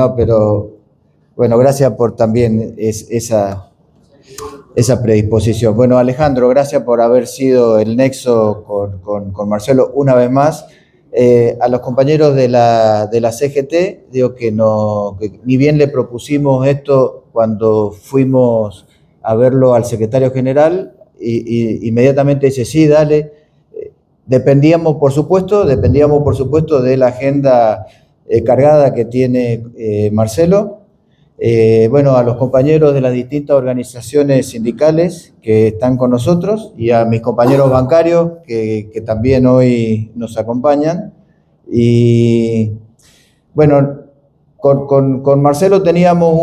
No, pero bueno, gracias por también esa predisposición. Bueno, Alejandro, gracias por haber sido el nexo con Marcelo una vez más. A los compañeros de la CGT, digo que ni bien le propusimos esto cuando fuimos a verlo al secretario general, y inmediatamente dice, sí, dale. Dependíamos, por supuesto, de la agenda cargada que tiene Marcelo. Bueno, a los compañeros de las distintas organizaciones sindicales que están con nosotros y a mis compañeros bancarios que también hoy nos acompañan. Y bueno, con Marcelo teníamos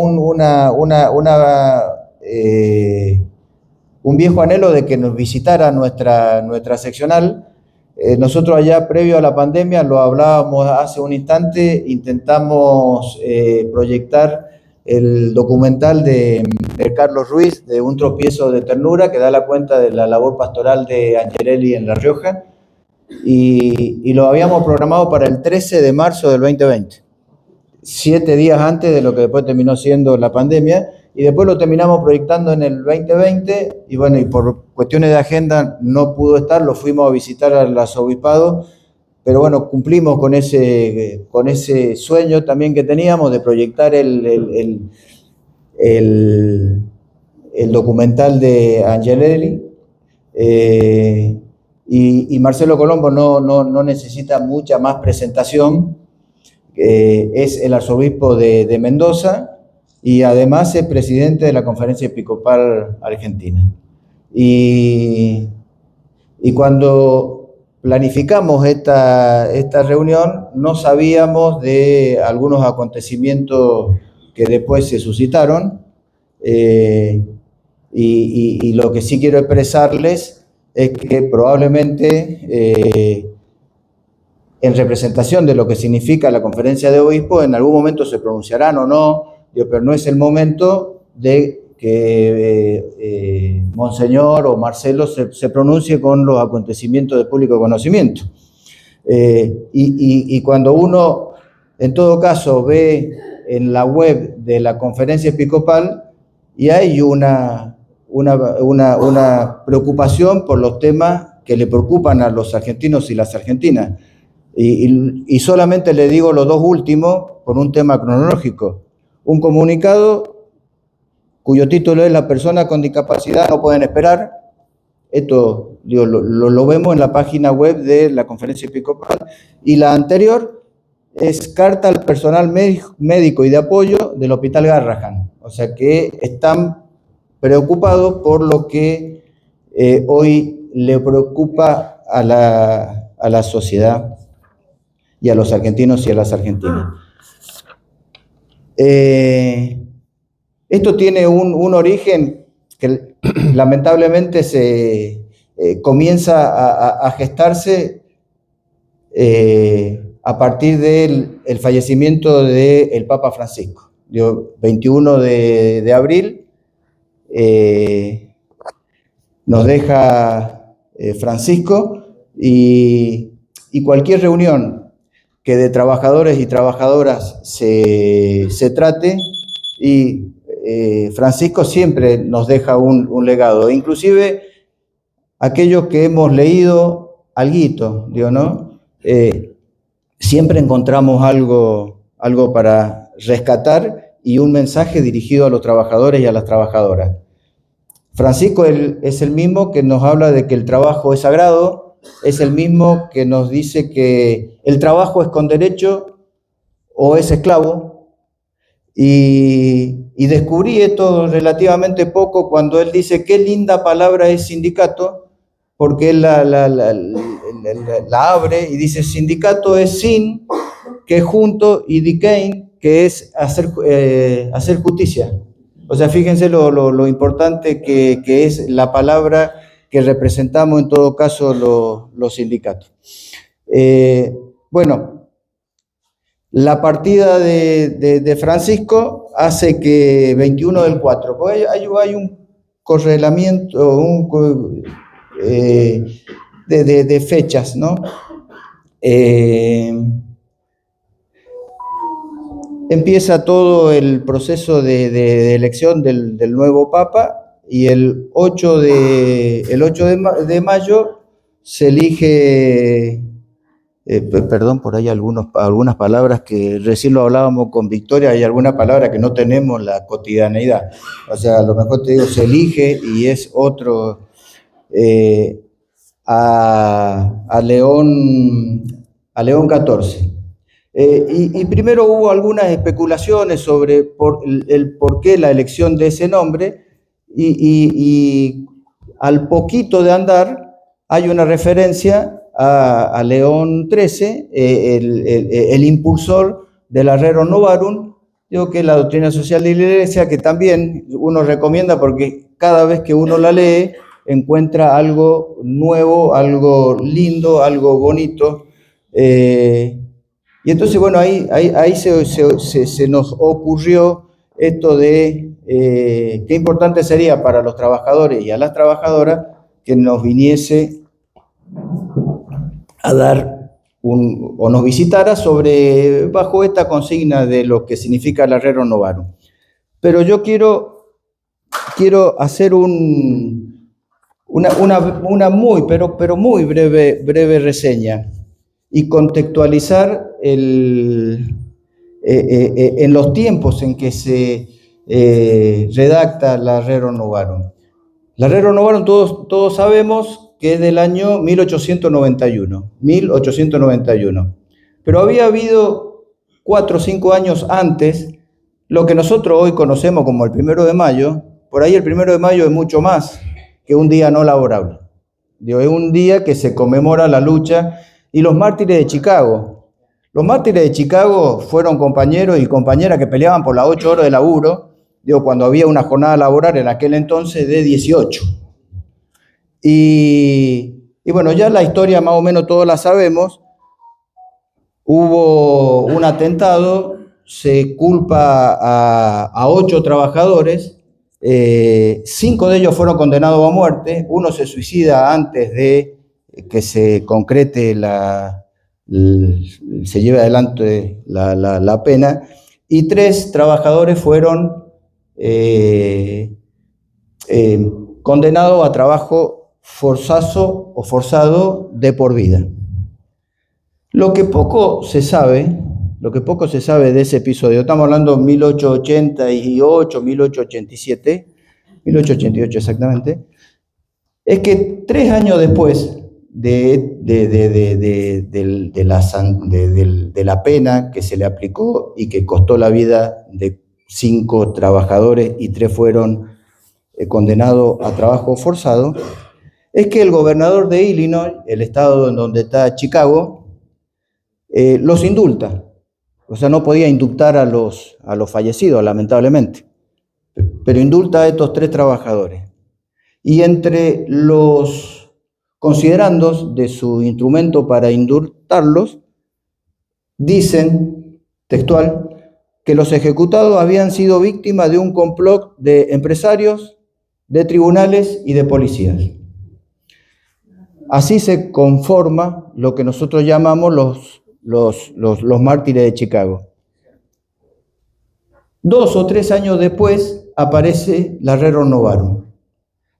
un viejo anhelo de que nos visitara nuestra seccional. Nosotros allá, previo a la pandemia, lo hablábamos hace un instante, intentamos proyectar el documental de Carlos Ruiz, de Un tropiezo de ternura, que da la cuenta de la labor pastoral de Angelelli en La Rioja, y lo habíamos programado para el 13 de marzo del 2020, 7 días antes de lo que después terminó siendo la pandemia, y después lo terminamos proyectando en el 2020, y bueno, y por cuestiones de agenda no pudo estar, lo fuimos a visitar al arzobispado, pero bueno, cumplimos con ese sueño también que teníamos de proyectar el documental de Angelelli, y Marcelo Colombo no necesita mucha más presentación. Es el arzobispo de Mendoza y además es presidente de la Conferencia Episcopal Argentina. Y cuando planificamos esta reunión, no sabíamos de algunos acontecimientos que después se suscitaron, y lo que sí quiero expresarles es que probablemente en representación de lo que significa la conferencia de obispos, en algún momento se pronunciarán o no, pero no es el momento de que Monseñor o Marcelo se pronuncie con los acontecimientos de público conocimiento. Y cuando uno, en todo caso, ve en la web de la conferencia episcopal, y hay una preocupación por los temas que le preocupan a los argentinos y las argentinas. Y solamente le digo los dos últimos por un tema cronológico. Un comunicado cuyo título es La persona con discapacidad no pueden esperar. Esto digo, lo vemos en la página web de la Conferencia Episcopal. Y la anterior es carta al personal médico y de apoyo del Hospital Garrahan. O sea que están preocupados por lo que hoy le preocupa a la sociedad y a los argentinos y a las argentinas. Esto tiene un origen que lamentablemente se comienza a gestarse a partir del fallecimiento del Papa Francisco. 21 de abril nos deja Francisco, y cualquier reunión que de trabajadores y trabajadoras se trate, y Francisco siempre nos deja un legado, inclusive aquellos que hemos leído alguito, digo, ¿no? Siempre encontramos algo para rescatar y un mensaje dirigido a los trabajadores y a las trabajadoras. Francisco es el mismo que nos habla de que el trabajo es sagrado, es el mismo que nos dice que el trabajo es con derecho o es esclavo. Y descubrí esto relativamente poco cuando él dice qué linda palabra es sindicato, porque él la abre y dice sindicato es sin, que es junto, y dicein, que es hacer justicia. O sea, fíjense lo importante que es la palabra que representamos en todo caso los sindicatos. Bueno, la partida de Francisco hace que 21 del 4, porque hay un correlamiento de fechas, ¿no? empieza todo el proceso de elección del nuevo Papa y el 8 de mayo se elige, perdón, por ahí algunas palabras que recién lo hablábamos con Victoria, hay alguna palabra que no tenemos en la cotidianeidad. O sea, a lo mejor te digo, se elige y es otro, a León XIV. Y primero hubo algunas especulaciones sobre el por qué la elección de ese nombre y al poquito de andar hay una referencia a León XIII, el impulsor del Rerum Novarum, digo que es la doctrina social de la Iglesia, que también uno recomienda porque cada vez que uno la lee encuentra algo nuevo, algo lindo, algo bonito. Y entonces, bueno, ahí se nos ocurrió esto de qué importante sería para los trabajadores y a las trabajadoras que nos viniese a dar o nos visitara bajo esta consigna de lo que significa el Rerum Novarum. Pero yo quiero hacer una muy, pero muy breve reseña y contextualizar en los tiempos en que se redacta la Rerum Novarum. La Rerum Novarum todos sabemos que es del año 1891, pero había habido 4 o 5 años antes lo que nosotros hoy conocemos como el 1 de mayo. Por ahí el 1 de mayo es mucho más que un día no laborable. Es un día que se conmemora la lucha y los mártires de Chicago. Los mártires de Chicago fueron compañeros y compañeras que peleaban por las 8 horas de laburo, cuando había una jornada laboral en aquel entonces de 18. Y bueno, ya la historia más o menos todos la sabemos. Hubo un atentado, se culpa a 8 trabajadores, 5 de ellos fueron condenados a muerte, uno se suicida antes de que se concrete se lleve adelante la pena, y 3 trabajadores fueron condenados a trabajo forzoso o forzado de por vida. Lo que poco se sabe de ese episodio, estamos hablando de 1888, 1887, 1888 exactamente, es que 3 años después de la pena que se le aplicó y que costó la vida de 5 trabajadores y 3 fueron condenados a trabajo forzado, es que el gobernador de Illinois, el estado en donde está Chicago, los indulta. O sea, no podía indultar a los fallecidos, lamentablemente, pero indulta a estos 3 trabajadores. Y entre los considerandos de su instrumento para indultarlos, dicen, textual, que los ejecutados habían sido víctimas de un complot de empresarios, de tribunales y de policías. Así se conforma lo que nosotros llamamos los mártires de Chicago. 2 o 3 años después aparece la Rerum Novarum,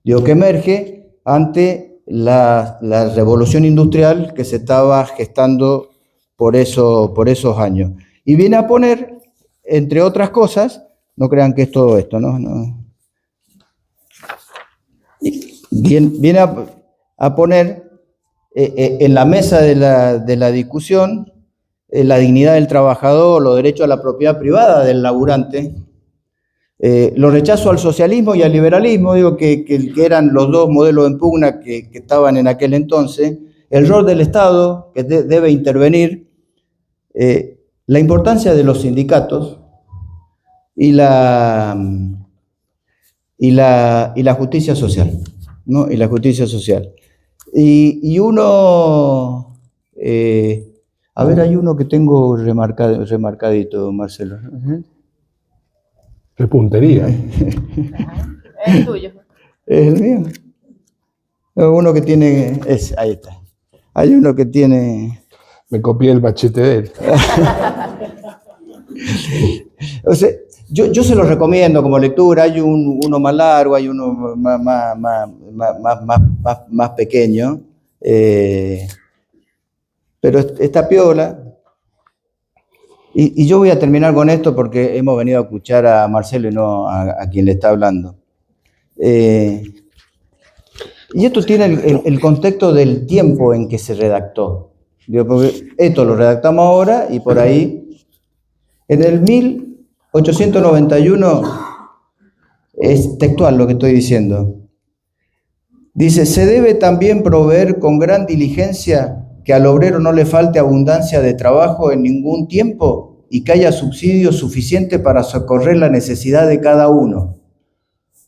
que emerge ante la revolución industrial que se estaba gestando por esos años. Y viene a poner, entre otras cosas, no crean que es todo esto, ¿no? Viene a poner en la mesa de la discusión la dignidad del trabajador, los derechos a la propiedad privada del laburante, los rechazos al socialismo y al liberalismo, que eran los 2 modelos en pugna que estaban en aquel entonces, el rol del Estado que debe intervenir, la importancia de los sindicatos y la justicia social, ¿no? Y la justicia social. Y uno, a ver, hay uno que tengo remarcadito, Marcelo. ¡Qué puntería! Es el tuyo. Es el mío. Uno que tiene, ahí está. Hay uno que tiene... Me copié el machete de él. O sea, yo se los recomiendo como lectura. Hay uno más largo, hay uno más pequeño, pero está piola. Y yo voy a terminar con esto porque hemos venido a escuchar a Marcelo y no a quien le está hablando. Y esto tiene el contexto del tiempo en que se redactó. Digo, porque esto lo redactamos ahora y por ahí, en el 1891, es textual lo que estoy diciendo. Dice, se debe también proveer con gran diligencia que al obrero no le falte abundancia de trabajo en ningún tiempo y que haya subsidio suficiente para socorrer la necesidad de cada uno.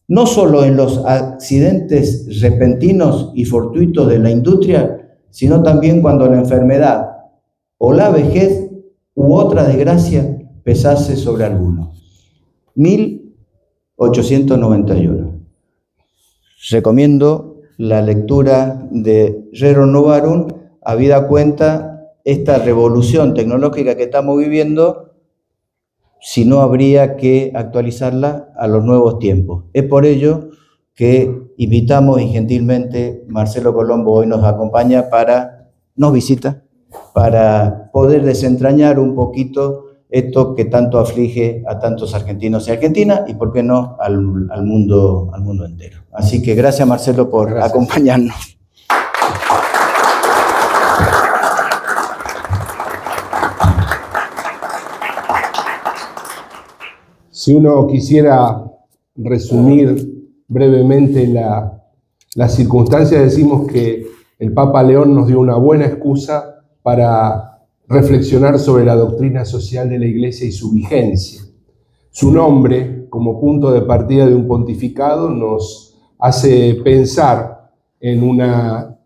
No solo en los accidentes repentinos y fortuitos de la industria, sino también cuando la enfermedad o la vejez u otra desgracia pesase sobre alguno. 1891. Recomiendo la lectura de Rerum Novarum, habida cuenta esta revolución tecnológica que estamos viviendo, si no habría que actualizarla a los nuevos tiempos. Es por ello que invitamos y gentilmente Marcelo Colombo hoy nos acompaña nos visita, para poder desentrañar un poquito esto que tanto aflige a tantos argentinos y argentinas y, por qué no, al mundo entero. Así que gracias, Marcelo, por acompañarnos. Si uno quisiera resumir brevemente las circunstancias, decimos que el Papa León nos dio una buena excusa para reflexionar sobre la doctrina social de la Iglesia y su vigencia. Su nombre, como punto de partida de un pontificado, nos hace pensar en una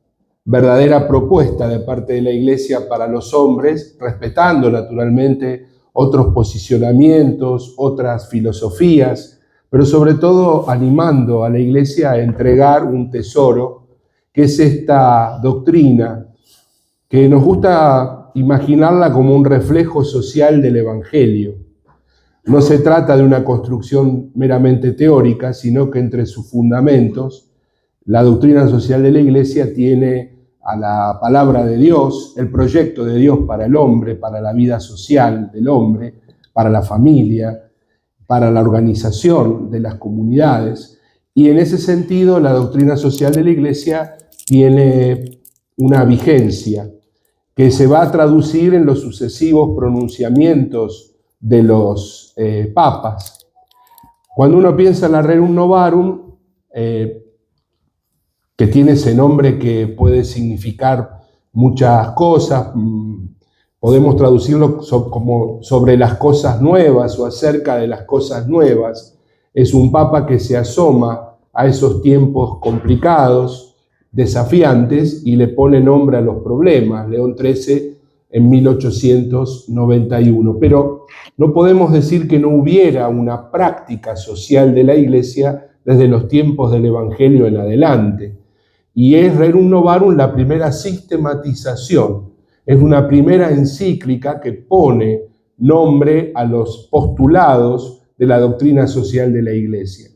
verdadera propuesta de parte de la Iglesia para los hombres, respetando naturalmente otros posicionamientos, otras filosofías, pero sobre todo animando a la Iglesia a entregar un tesoro, que es esta doctrina, que nos gusta imaginarla como un reflejo social del Evangelio. No se trata de una construcción meramente teórica, sino que entre sus fundamentos, la doctrina social de la Iglesia tiene a la palabra de Dios, el proyecto de Dios para el hombre, para la vida social del hombre, para la familia, para la organización de las comunidades. Y en ese sentido, la doctrina social de la Iglesia tiene una vigencia que se va a traducir en los sucesivos pronunciamientos de los papas. Cuando uno piensa en la Rerum Novarum, que tiene ese nombre que puede significar muchas cosas, podemos traducirlo como sobre las cosas nuevas o acerca de las cosas nuevas. Es un papa que se asoma a esos tiempos complicados, desafiantes, y le pone nombre a los problemas. León XIII en 1891. Pero no podemos decir que no hubiera una práctica social de la Iglesia desde los tiempos del Evangelio en adelante. Y es Rerum Novarum la primera sistematización, es una primera encíclica que pone nombre a los postulados de la doctrina social de la Iglesia.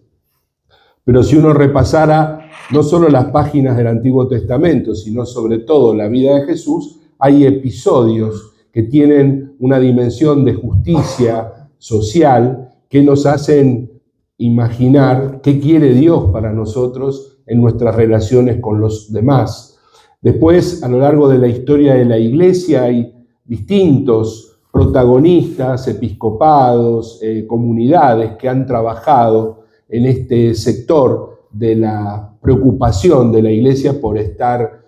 Pero si uno repasara no solo las páginas del Antiguo Testamento, sino sobre todo la vida de Jesús, hay episodios que tienen una dimensión de justicia social que nos hacen imaginar qué quiere Dios para nosotros en nuestras relaciones con los demás. Después, a lo largo de la historia de la Iglesia, hay distintos protagonistas, episcopados, comunidades que han trabajado en este sector de la preocupación de la Iglesia por estar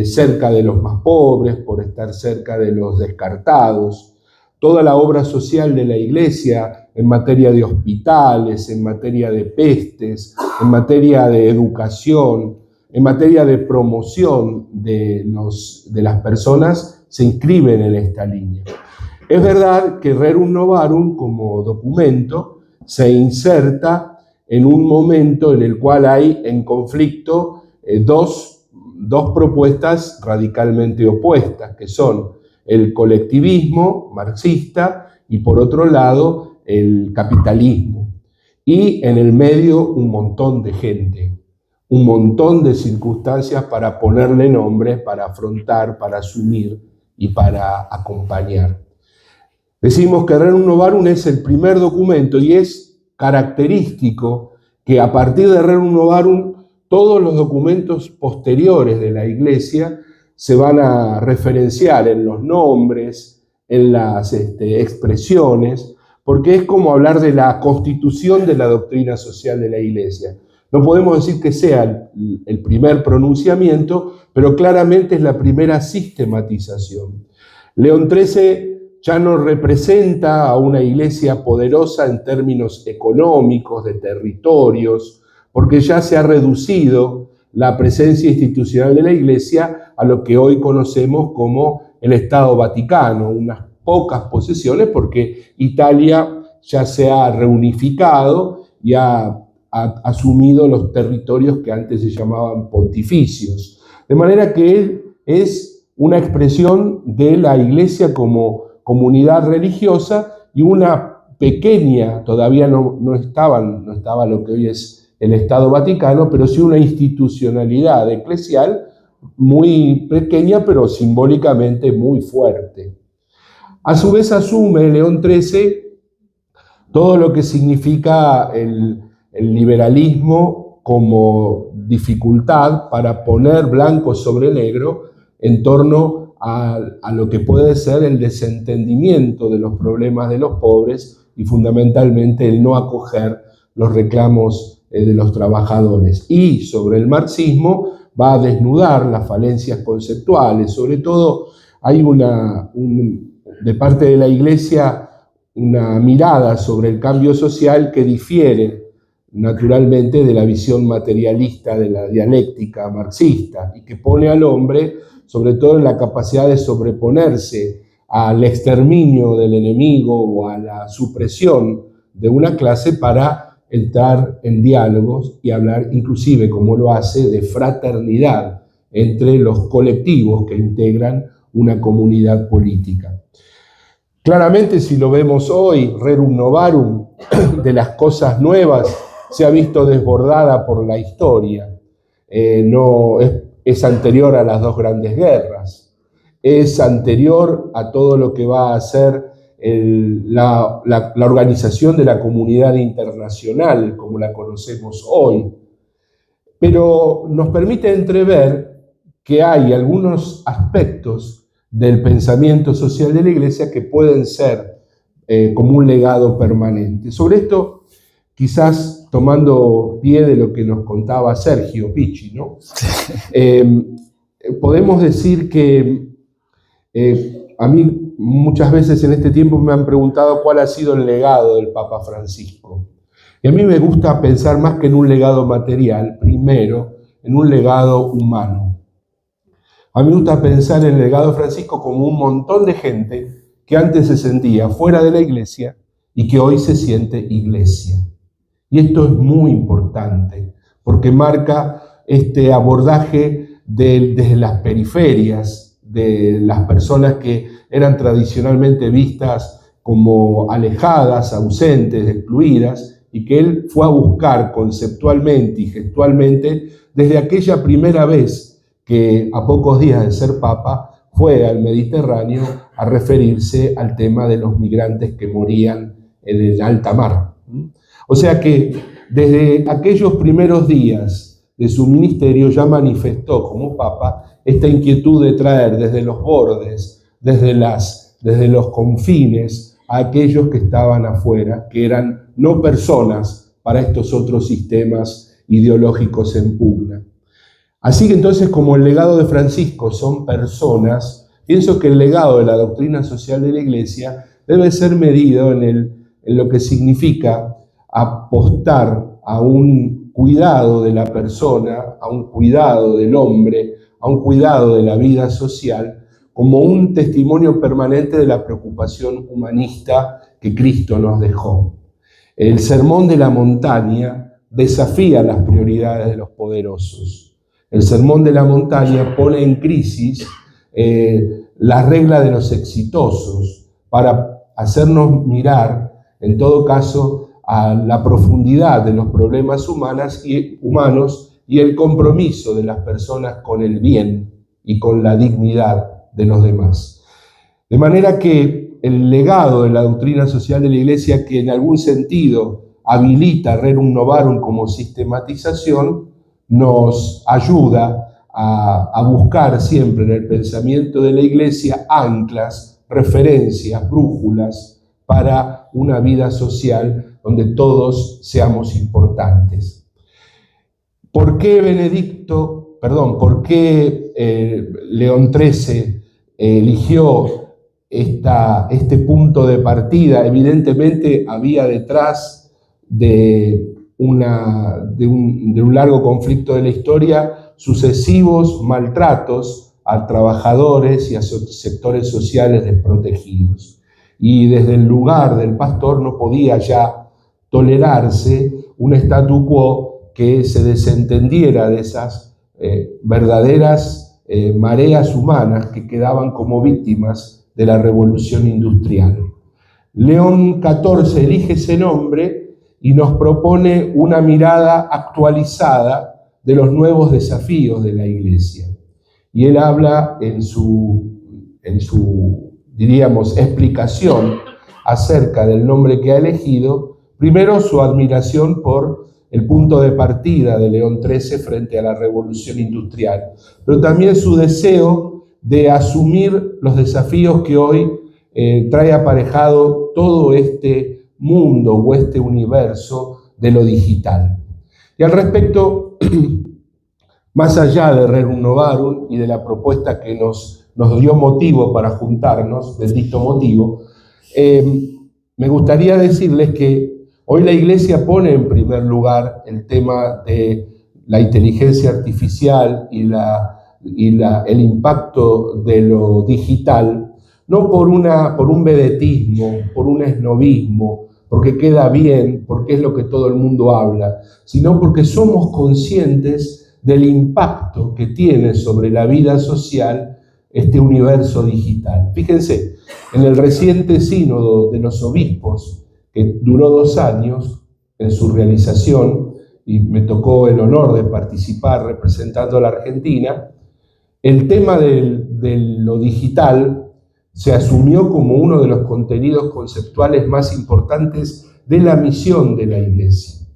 cerca de los más pobres, por estar cerca de los descartados. Toda la obra social de la Iglesia en materia de hospitales, en materia de pestes, en materia de educación, en materia de promoción de las personas, se inscriben en esta línea. Es verdad que Rerum Novarum, como documento, se inserta en un momento en el cual hay en conflicto dos propuestas radicalmente opuestas, que son el colectivismo marxista y por otro lado el capitalismo. Y en el medio un montón de gente, un montón de circunstancias para ponerle nombre, para afrontar, para asumir y para acompañar. Decimos que Rerum Novarum es el primer documento y es característico que a partir de Rerum Novarum todos los documentos posteriores de la Iglesia se van a referenciar en los nombres, en las expresiones, porque es como hablar de la constitución de la doctrina social de la Iglesia. No podemos decir que sea el primer pronunciamiento, pero claramente es la primera sistematización. León XIII ya no representa a una iglesia poderosa en términos económicos, de territorios, porque ya se ha reducido la presencia institucional de la iglesia a lo que hoy conocemos como el Estado Vaticano, unas pocas posesiones, porque Italia ya se ha reunificado y ha asumido los territorios que antes se llamaban pontificios. De manera que es una expresión de la iglesia como comunidad religiosa y una pequeña, todavía no estaba lo que hoy es el Estado Vaticano, pero sí una institucionalidad eclesial muy pequeña, pero simbólicamente muy fuerte. A su vez asume León XIII todo lo que significa el liberalismo como dificultad para poner blanco sobre negro en torno a lo que puede ser el desentendimiento de los problemas de los pobres y fundamentalmente el no acoger los reclamos de los trabajadores. Y sobre el marxismo va a desnudar las falencias conceptuales. Sobre todo hay de parte de la Iglesia una mirada sobre el cambio social que difiere naturalmente de la visión materialista de la dialéctica marxista y que pone al hombre sobre todo en la capacidad de sobreponerse al exterminio del enemigo o a la supresión de una clase para entrar en diálogos y hablar inclusive, como lo hace, de fraternidad entre los colectivos que integran una comunidad política. Claramente, si lo vemos hoy, Rerum Novarum, de las cosas nuevas, se ha visto desbordada por la historia. Es anterior a las dos grandes guerras, es anterior a todo lo que va a ser la organización de la comunidad internacional, como la conocemos hoy. Pero nos permite entrever que hay algunos aspectos del pensamiento social de la Iglesia que pueden ser como un legado permanente. Sobre esto, quizás tomando pie de lo que nos contaba Sergio Picci, ¿no? Podemos decir que a mí muchas veces en este tiempo me han preguntado cuál ha sido el legado del Papa Francisco. Y a mí me gusta pensar más que en un legado material, primero, en un legado humano. A mí me gusta pensar en el legado de Francisco como un montón de gente que antes se sentía fuera de la iglesia y que hoy se siente iglesia. Y esto es muy importante porque marca este abordaje desde las periferias, de las personas que eran tradicionalmente vistas como alejadas, ausentes, excluidas, y que él fue a buscar conceptualmente y gestualmente desde aquella primera vez que a pocos días de ser papa fue al Mediterráneo a referirse al tema de los migrantes que morían en el alta mar. O sea que desde aquellos primeros días de su ministerio ya manifestó como papa esta inquietud de traer desde los bordes, desde los confines, a aquellos que estaban afuera, que eran no personas para estos otros sistemas ideológicos en pugna. Así que entonces, como el legado de Francisco son personas, pienso que el legado de la doctrina social de la Iglesia debe ser medido en lo que significa apostar a un cuidado de la persona, a un cuidado del hombre, a un cuidado de la vida social, como un testimonio permanente de la preocupación humanista que Cristo nos dejó. El Sermón de la Montaña desafía las prioridades de los poderosos. El Sermón de la Montaña pone en crisis la regla de los exitosos para hacernos mirar, en todo caso, a la profundidad de los problemas humanos y el compromiso de las personas con el bien y con la dignidad de los demás. De manera que el legado de la doctrina social de la Iglesia, que en algún sentido habilita Rerum Novarum como sistematización, nos ayuda a buscar siempre en el pensamiento de la Iglesia anclas, referencias, brújulas para una vida social donde todos seamos importantes. ¿Por qué León XIII eligió este punto de partida? Evidentemente había detrás de un largo conflicto de la historia sucesivos maltratos a trabajadores y a sectores sociales desprotegidos. Y desde el lugar del pastor no podía ya tolerarse un statu quo que se desentendiera de esas verdaderas mareas humanas que quedaban como víctimas de la revolución industrial. León XIV elige ese nombre y nos propone una mirada actualizada de los nuevos desafíos de la Iglesia. Y él habla en su diríamos, explicación acerca del nombre que ha elegido, primero su admiración por el punto de partida de León XIII frente a la revolución industrial, pero también su deseo de asumir los desafíos que hoy trae aparejado todo este mundo o este universo de lo digital. Y al respecto, más allá de Rerum Novarum y de la propuesta que nos dio motivo para juntarnos, bendito motivo, me gustaría decirles que hoy la Iglesia pone en primer lugar el tema de la inteligencia artificial y el impacto de lo digital, no por un vedetismo, por un esnobismo, porque queda bien, porque es lo que todo el mundo habla, sino porque somos conscientes del impacto que tiene sobre la vida social este universo digital. Fíjense, en el reciente sínodo de los obispos, que duró 2 años en su realización, y me tocó el honor de participar representando a la Argentina, el tema de lo digital se asumió como uno de los contenidos conceptuales más importantes de la misión de la Iglesia.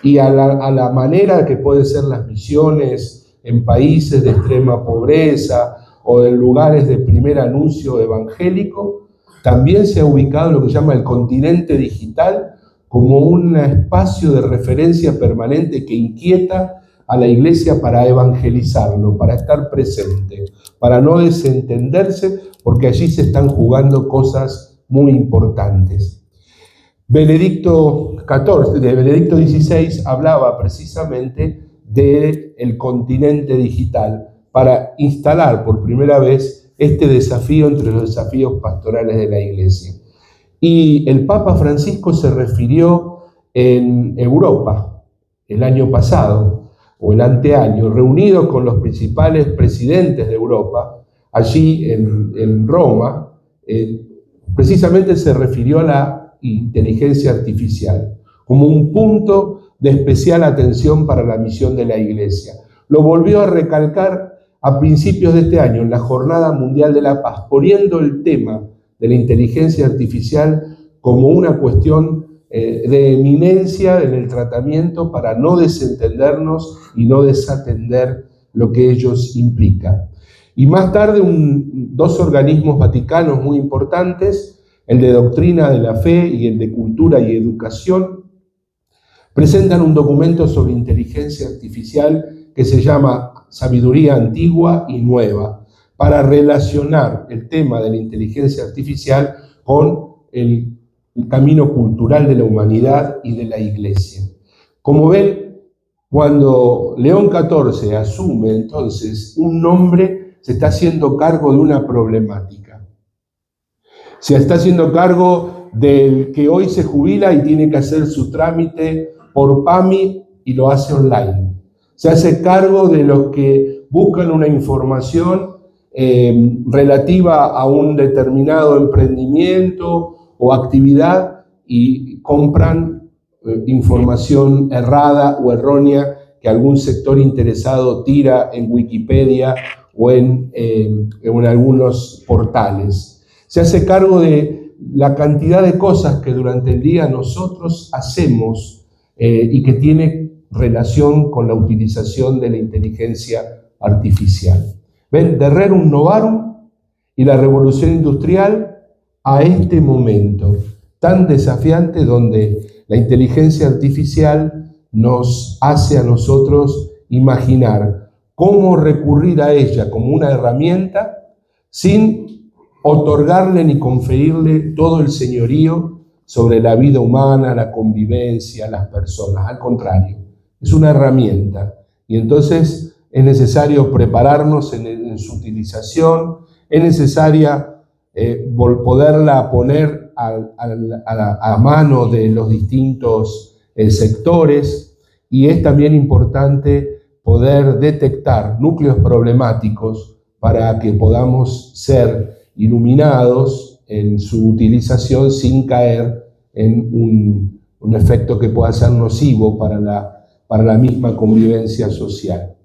Y a la manera que pueden ser las misiones en países de extrema pobreza o en lugares de primer anuncio evangélico, también se ha ubicado lo que se llama el continente digital como un espacio de referencia permanente que inquieta a la Iglesia para evangelizarlo, para estar presente, para no desentenderse, porque allí se están jugando cosas muy importantes. Benedicto XVI hablaba precisamente del continente digital para instalar por primera vez este desafío entre los desafíos pastorales de la Iglesia. Y el Papa Francisco se refirió en Europa el año pasado, o el anteaño, reunido con los principales presidentes de Europa, allí en Roma, precisamente se refirió a la inteligencia artificial como un punto de especial atención para la misión de la Iglesia. Lo volvió a recalcar a principios de este año, en la Jornada Mundial de la Paz, poniendo el tema de la inteligencia artificial como una cuestión de eminencia en el tratamiento para no desentendernos y no desatender lo que ellos implican. Y más tarde, 2 organismos vaticanos muy importantes, el de Doctrina de la Fe y el de Cultura y Educación, presentan un documento sobre inteligencia artificial que se llama Sabiduría Antigua y Nueva, para relacionar el tema de la inteligencia artificial con el camino cultural de la humanidad y de la Iglesia. Como ven, cuando León XIV asume entonces un nombre, se está haciendo cargo de una problemática. Se está haciendo cargo del que hoy se jubila y tiene que hacer su trámite por PAMI y lo hace online. Se hace cargo de los que buscan una información relativa a un determinado emprendimiento o actividad y compran información errada o errónea que algún sector interesado tira en Wikipedia o en algunos portales. Se hace cargo de la cantidad de cosas que durante el día nosotros hacemos y que tiene relación con la utilización de la inteligencia artificial. ¿Ven? De Rerum Novarum y la revolución industrial a este momento tan desafiante donde la inteligencia artificial nos hace a nosotros imaginar cómo recurrir a ella como una herramienta sin otorgarle ni conferirle todo el señorío sobre la vida humana, la convivencia, las personas. Al contrario, es una herramienta y entonces es necesario prepararnos en su utilización, es necesaria poderla poner a mano de los distintos sectores, y es también importante poder detectar núcleos problemáticos para que podamos ser iluminados en su utilización sin caer en un efecto que pueda ser nocivo para la misma convivencia social.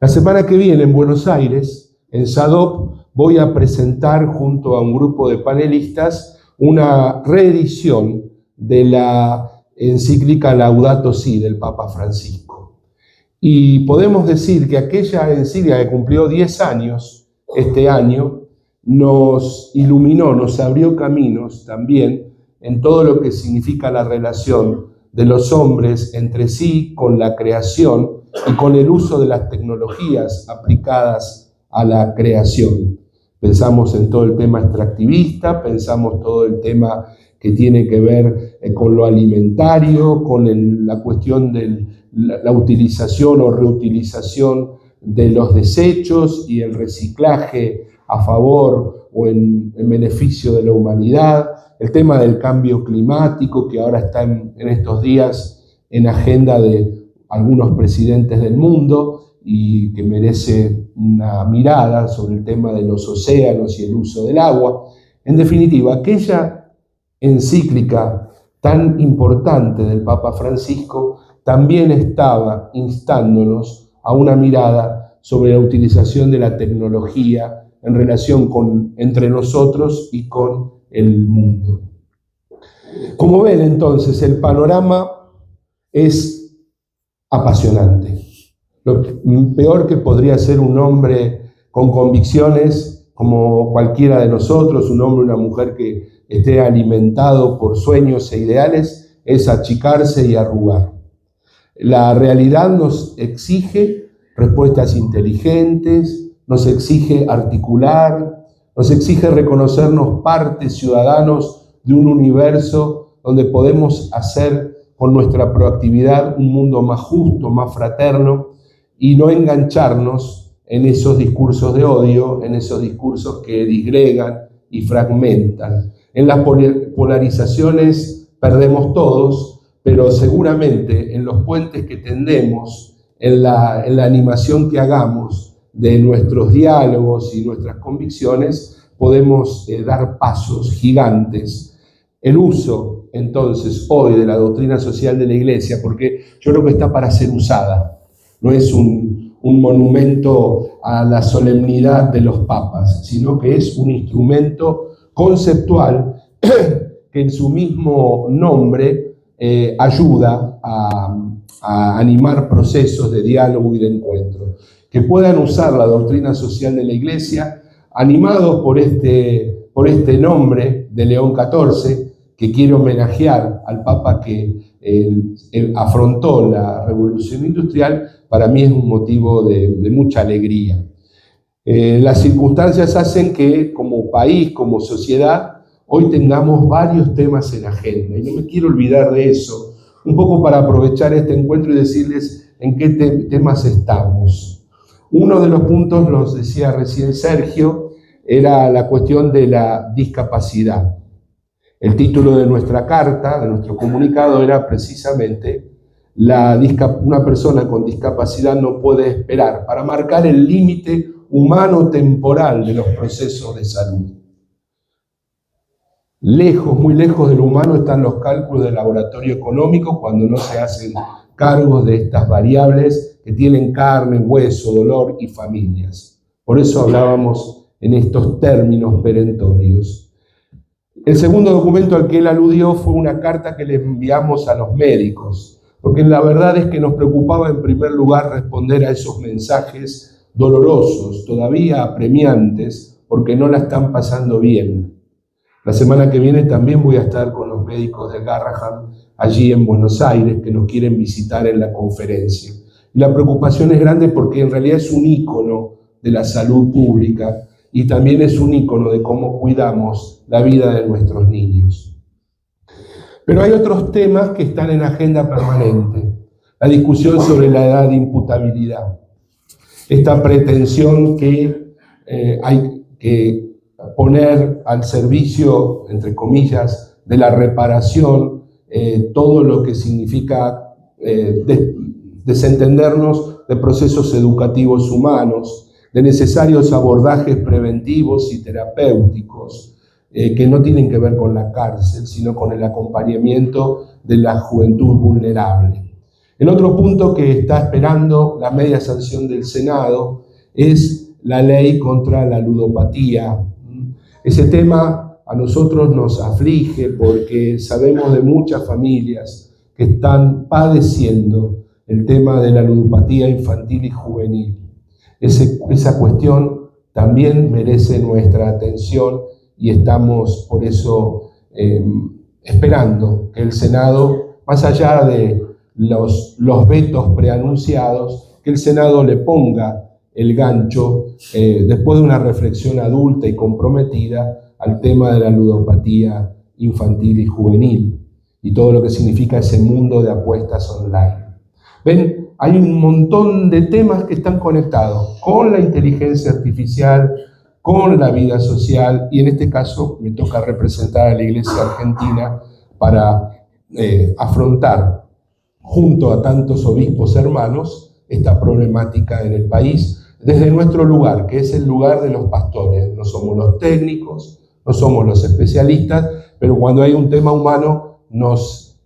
La semana que viene en Buenos Aires, en SADOP, voy a presentar junto a un grupo de panelistas una reedición de la encíclica Laudato Si del Papa Francisco. Y podemos decir que aquella encíclica que cumplió 10 años este año nos iluminó, nos abrió caminos también en todo lo que significa la relación de los hombres entre sí, con la creación y con el uso de las tecnologías aplicadas a la creación. Pensamos en todo el tema extractivista, pensamos todo el tema que tiene que ver con lo alimentario, con la cuestión de la utilización o reutilización de los desechos y el reciclaje a favor o en beneficio de la humanidad, el tema del cambio climático que ahora está en estos días en agenda de algunos presidentes del mundo y que merece una mirada sobre el tema de los océanos y el uso del agua. En definitiva, aquella encíclica tan importante del Papa Francisco también estaba instándonos a una mirada sobre la utilización de la tecnología en relación entre nosotros y con el mundo. Como ven, entonces, el panorama es apasionante. Lo peor que podría ser un hombre con convicciones como cualquiera de nosotros, un hombre o una mujer que esté alimentado por sueños e ideales, es achicarse y arrugar. La realidad nos exige respuestas inteligentes, nos exige articular, nos exige reconocernos parte, ciudadanos de un universo donde podemos hacer con nuestra proactividad un mundo más justo, más fraterno, y no engancharnos en esos discursos de odio, en esos discursos que disgregan y fragmentan. En las polarizaciones perdemos todos, pero seguramente en los puentes que tendemos, en la animación que hagamos de nuestros diálogos y nuestras convicciones, podemos dar pasos gigantes. El uso, entonces, hoy de la doctrina social de la Iglesia, porque yo creo que está para ser usada, no es un monumento a la solemnidad de los papas, sino que es un instrumento conceptual que en su mismo nombre ayuda a animar procesos de diálogo y de encuentro. Que puedan usar la doctrina social de la Iglesia, animados por este nombre de León XIV, que quiere homenajear al Papa que afrontó la revolución industrial. Para mí es un motivo de mucha alegría. Las circunstancias hacen que como país, como sociedad, hoy tengamos varios temas en agenda, y no me quiero olvidar de eso, un poco para aprovechar este encuentro y decirles en qué temas estamos. Uno de los puntos, los decía recién Sergio, era la cuestión de la discapacidad. El título de nuestra carta, de nuestro comunicado, era precisamente una persona con discapacidad no puede esperar, para marcar el límite humano temporal de los procesos de salud. lejos, muy lejos de lo humano están los cálculos del laboratorio económico cuando no se hacen cargos de estas variables que tienen carne, hueso, dolor y familias. Por eso hablábamos en estos términos perentorios. El segundo documento al que él aludió fue una carta que le enviamos a los médicos, porque la verdad es que nos preocupaba en primer lugar responder a esos mensajes dolorosos, todavía apremiantes, porque no la están pasando bien. La semana que viene también voy a estar con los médicos de Garrahan, allí en Buenos Aires, que nos quieren visitar en la conferencia. Y la preocupación es grande porque en realidad es un ícono de la salud pública y también es un ícono de cómo cuidamos la vida de nuestros niños. Pero hay otros temas que están en agenda permanente. La discusión sobre la edad de imputabilidad. Esta pretensión que hay que poner al servicio, entre comillas, de la reparación, todo lo que significa desentendernos de procesos educativos humanos, de necesarios abordajes preventivos y terapéuticos, que no tienen que ver con la cárcel, sino con el acompañamiento de la juventud vulnerable. El otro punto que está esperando la media sanción del Senado es la ley contra la ludopatía. Ese tema a nosotros nos aflige porque sabemos de muchas familias que están padeciendo el tema de la ludopatía infantil y juvenil. Esa cuestión también merece nuestra atención y estamos por eso esperando que el Senado, más allá de los vetos preanunciados, que el Senado le ponga el gancho, después de una reflexión adulta y comprometida, al tema de la ludopatía infantil y juvenil y todo lo que significa ese mundo de apuestas online. Ven, hay un montón de temas que están conectados con la inteligencia artificial, con la vida social, y en este caso me toca representar a la Iglesia Argentina para afrontar, junto a tantos obispos hermanos, esta problemática en el país, desde nuestro lugar, que es el lugar de los pastores. No somos los técnicos, no somos los especialistas, pero cuando hay un tema humano nos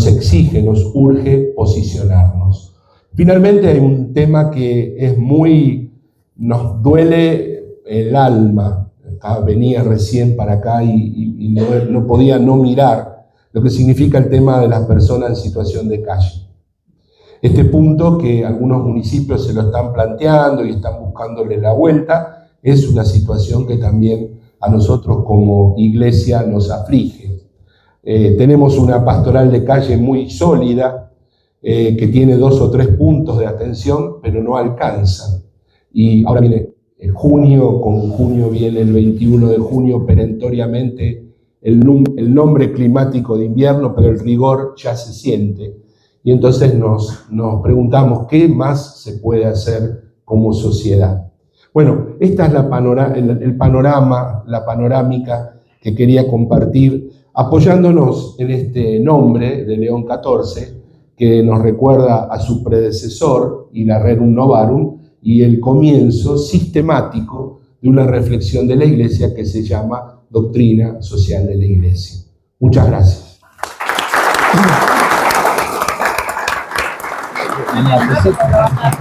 exige, nos urge posicionarnos. Finalmente hay un tema que nos duele el alma. Venía recién para acá y no podía no mirar lo que significa el tema de las personas en situación de calle. Este punto que algunos municipios se lo están planteando y están buscándole la vuelta, es una situación que también a nosotros como iglesia nos aflige. Tenemos una pastoral de calle muy sólida, que tiene 2 o 3 puntos de atención, pero no alcanza. Y ahora viene junio, con junio viene el 21 de junio perentoriamente el nombre climático de invierno, pero el rigor ya se siente. Y entonces nos preguntamos qué más se puede hacer como sociedad. Bueno, esta es el panorama, la panorámica que quería compartir, apoyándonos en este nombre de León XIV, que nos recuerda a su predecesor, y la Rerum Novarum, y el comienzo sistemático de una reflexión de la Iglesia que se llama Doctrina Social de la Iglesia. Muchas gracias.